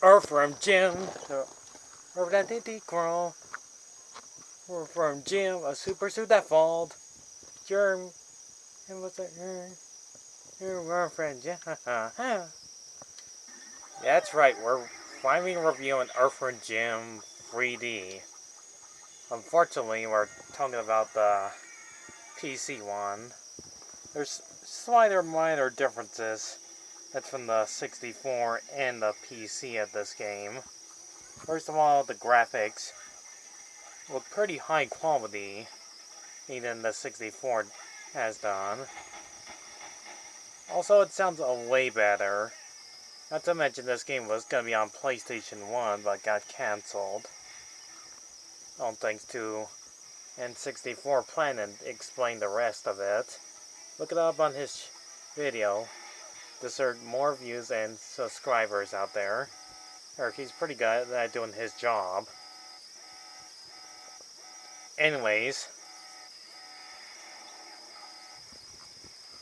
Earthworm Jim, over that dinky crawl. Earthworm Jim, a super suit that fold. Germ, it was a Earthworm Jim. That's right, we're finally reviewing Earthworm Jim 3D. Unfortunately, we're talking about the PC one. There's slight minor differences. That's from the 64 and the PC of this game. First of all, the graphics look pretty high quality, even the 64 has done. Also, it sounds way better. Not to mention this game was going to be on PlayStation 1, but got cancelled. All thanks to N64 Plan and explain the rest of it. Look it up on his video. Deserve more views and subscribers out there. Or he's pretty good at doing his job. Anyways,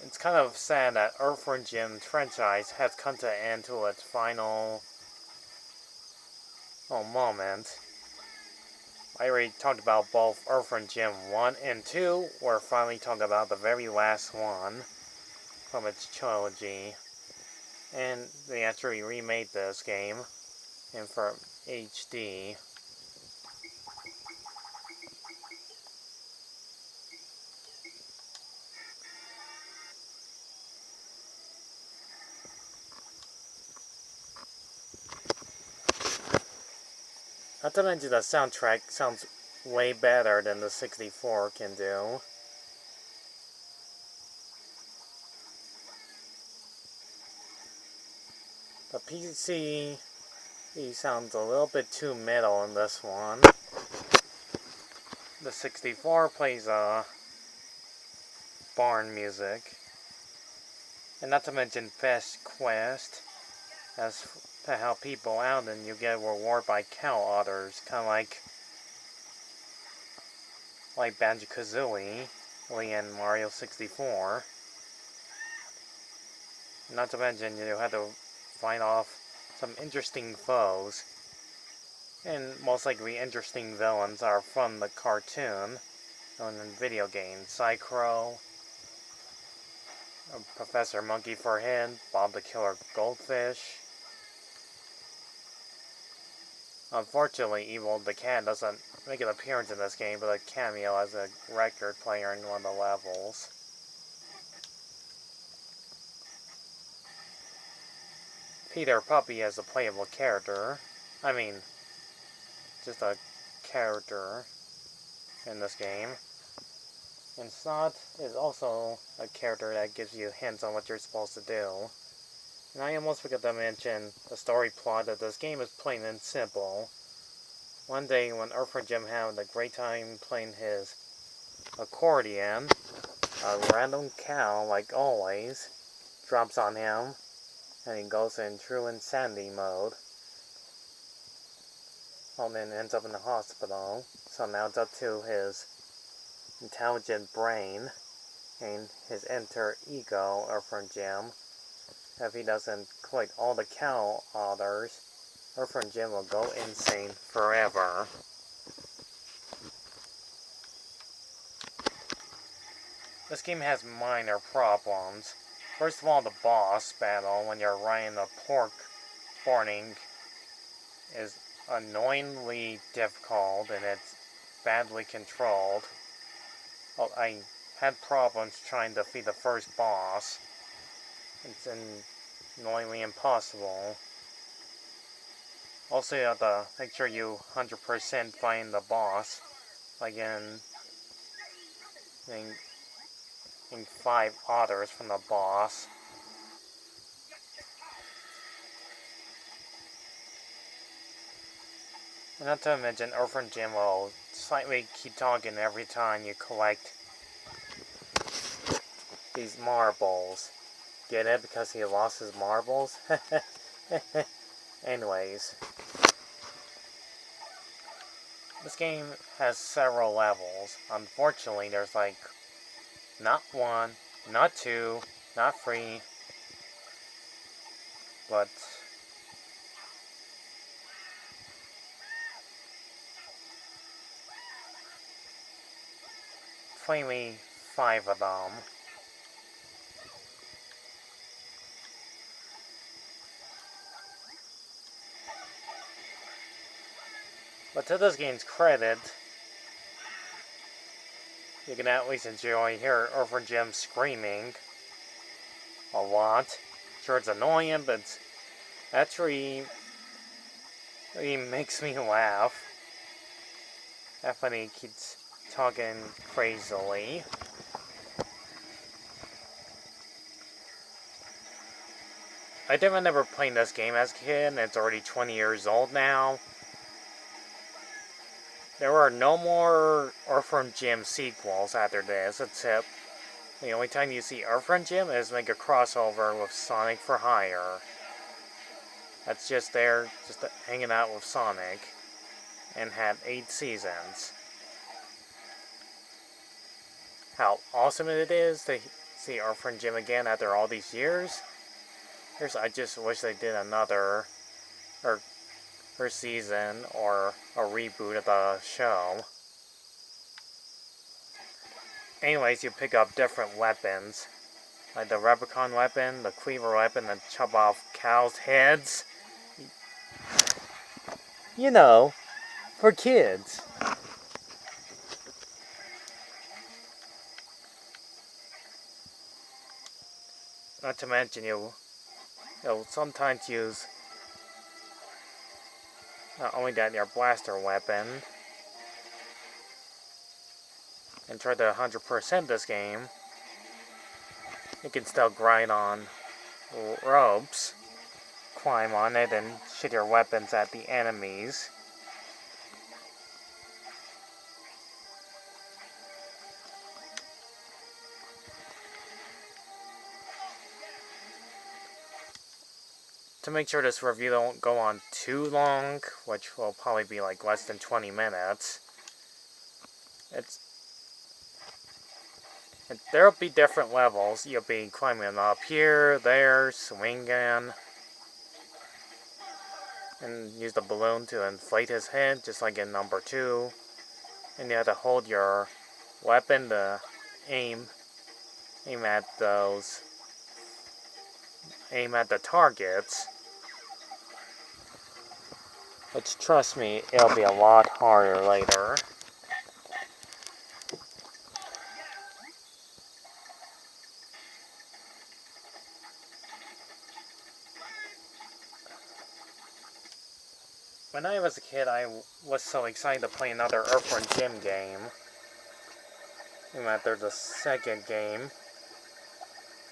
it's kind of sad that Earthworm Jim franchise has come to an end to its final moment. I already talked about both Earthworm Jim 1 and 2. We're finally talking about the very last one from its trilogy. And they actually remade this game in for HD. Not to mention the soundtrack sounds way better than the 64 can do. The PC sounds a little bit too metal in this one. The 64 plays barn music. And not to mention Fast Quest has to help people out and you get rewarded by cow otters, kind of like Banjo-Kazooie and Mario 64. Not to mention you have to fight off some interesting foes, and most likely interesting villains are from the cartoon and in video games. Psychro, Professor Monkey Forehead, Bob the Killer Goldfish. Unfortunately, Evil the Cat doesn't make an appearance in this game, but a cameo as a record player in one of the levels. Peter Puppy as a playable character. I mean, just a character in this game. And Snot is also a character that gives you hints on what you're supposed to do. And I almost forgot to mention the story plot of this game is plain and simple. One day when Earthworm Jim had a great time playing his accordion, a random cow, like always, drops on him, and he goes in true insanity mode. And then ends up in the hospital. So now it's up to his intelligent brain and his inner ego, Earthworm Jim. If he doesn't collect all the cow otters, Earthworm Jim will go insane forever. This game has minor problems. First of all, the boss battle when you're riding a pork warning is annoyingly difficult and it's badly controlled. Well, I had problems trying to defeat the first boss. It's annoyingly impossible. Also, you have to make sure you 100% find the boss, like in 5 otters from the boss. And not to mention, Earthworm Jim will slightly keep talking every time you collect these marbles. Get it? Because he lost his marbles? Anyways. This game has several levels. Unfortunately, there's like not 1, not 2, not 3, but plainly 5 of them. But to this game's credit, you can at least hear Earthworm Jim screaming a lot. Sure, it's annoying, but actually it makes me laugh. That's when he keeps talking crazily. I did remember playing this game as a kid, and it's already 20 years old now. There are no more Earthworm Jim sequels after this, except the only time you see Earthworm Jim is make a crossover with Sonic for Hire. That's just there, just hanging out with Sonic, and had 8 seasons. How awesome it is to see Earthworm Jim again after all these years. I just wish they did another season or a reboot of the show. Anyways, you pick up different weapons, like the Replicon weapon, the Cleaver weapon that chop off cows' heads. You know, for kids. Not to mention you'll sometimes use not only that your blaster weapon and try to 100% this game. You can still grind on ropes, climb on it, and shoot your weapons at the enemies. To make sure this review don't go on too long, which will probably be like less than 20 minutes, there'll be different levels. You'll be climbing up here, there, swinging, and use the balloon to inflate his head, just like in number 2. And you have to hold your weapon to aim at the targets. Which, trust me, it'll be a lot harder later. When I was a kid, I was so excited to play another Earthworm Jim game. Even after the second game,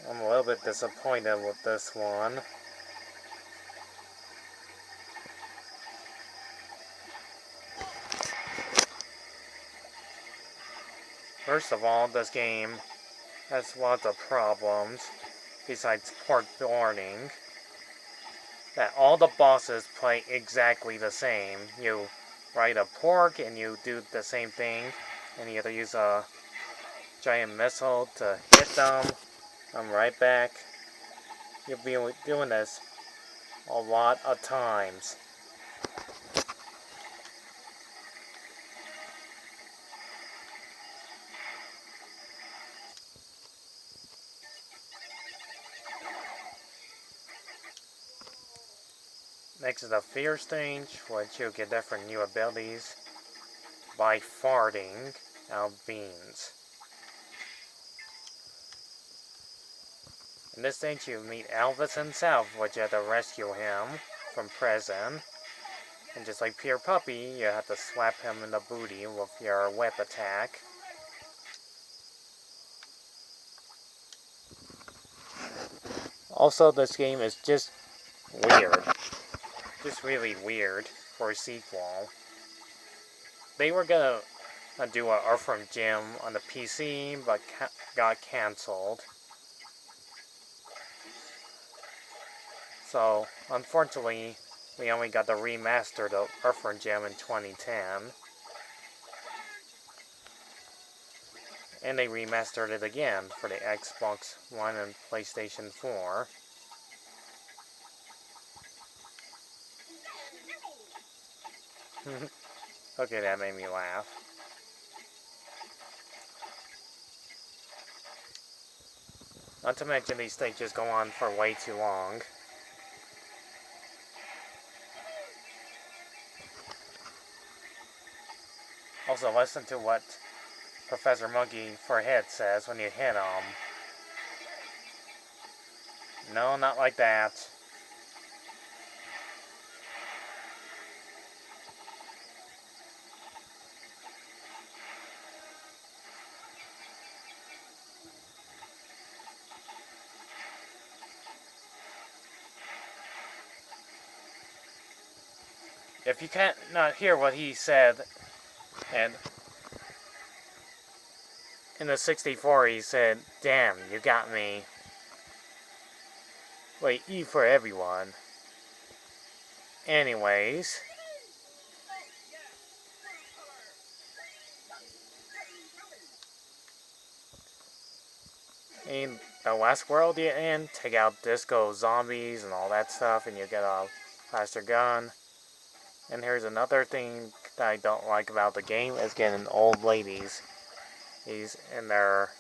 I'm a little bit disappointed with this one. First of all, this game has lots of problems, besides port boarding. That all the bosses play exactly the same. You ride a pork and you do the same thing, and you have to use a giant missile to hit them. I'm right back. You'll be doing this a lot of times. Next is the fear stage, which you get different new abilities by farting out beans. In this stage you meet Elvis himself, which you have to rescue him from prison. And just like Peter Puppy, you have to slap him in the booty with your whip attack. Also, this game is just weird. Just really weird for a sequel. They were gonna do an Earthworm Jim on the PC, but got cancelled. So, unfortunately, we only got the remastered Earthworm Jim in 2010. And they remastered it again for the Xbox One and PlayStation 4. Okay, that made me laugh. Not to mention these stages go on for way too long. Also, listen to what Professor Monkey for Hit says when you hit him. No, not like that. If you can't not hear what he said, and in the 64 he said, "Damn, you got me." Wait, E for everyone. Anyways. In the last world you're in, take out disco zombies and all that stuff, and you get a faster gun. And here's another thing that I don't like about the game, is getting old ladies. He's in their,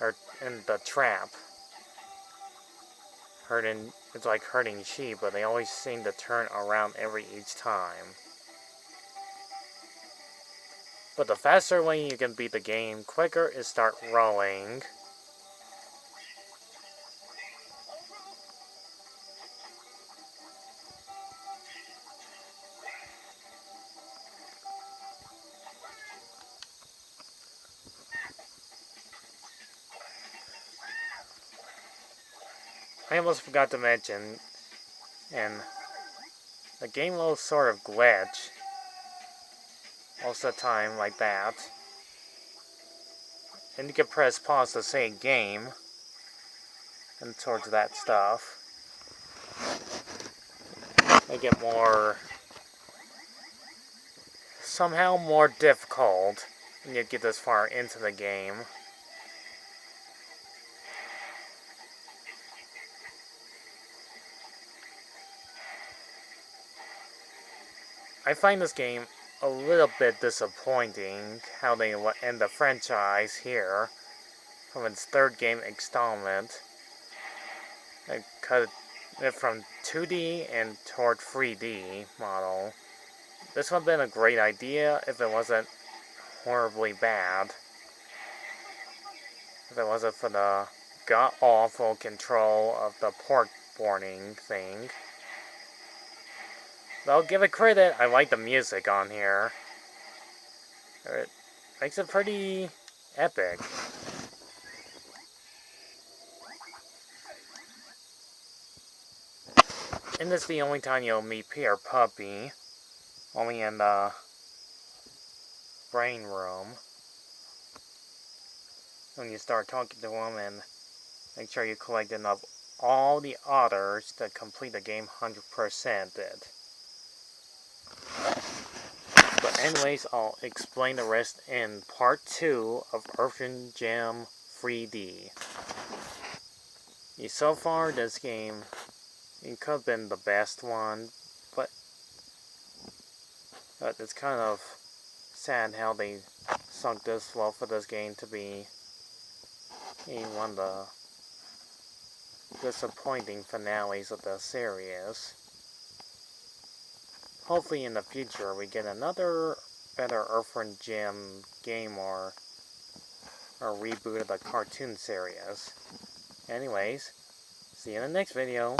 or in the trap. It's like herding sheep, but they always seem to turn around each time. But the faster way you can beat the game quicker is start rolling. I almost forgot to mention, and the game will sort of glitch most of the time like that. And you can press pause to say game, and towards that stuff. Make it somehow more difficult when you get this far into the game. I find this game a little bit disappointing how they end the franchise here from its third game installment. They cut it from 2D and toward 3D model. This would have been a great idea if it wasn't horribly bad. If it wasn't for the god-awful control of the port warning thing. But I'll give it credit, I like the music on here. It makes it pretty epic. And this is the only time you'll meet Peter Puppy. Only in the brain room. When you start talking to him, and make sure you collect enough all the others to complete the game 100% it. But anyways, I'll explain the rest in part 2 of Earthworm Jim 3D. So far, this game, it could have been the best one, but it's kind of sad how they sunk this low for this game to be one of the disappointing finales of the series. Hopefully in the future we get another better Earthworm Jim game or a reboot of the cartoon series. Anyways, see you in the next video.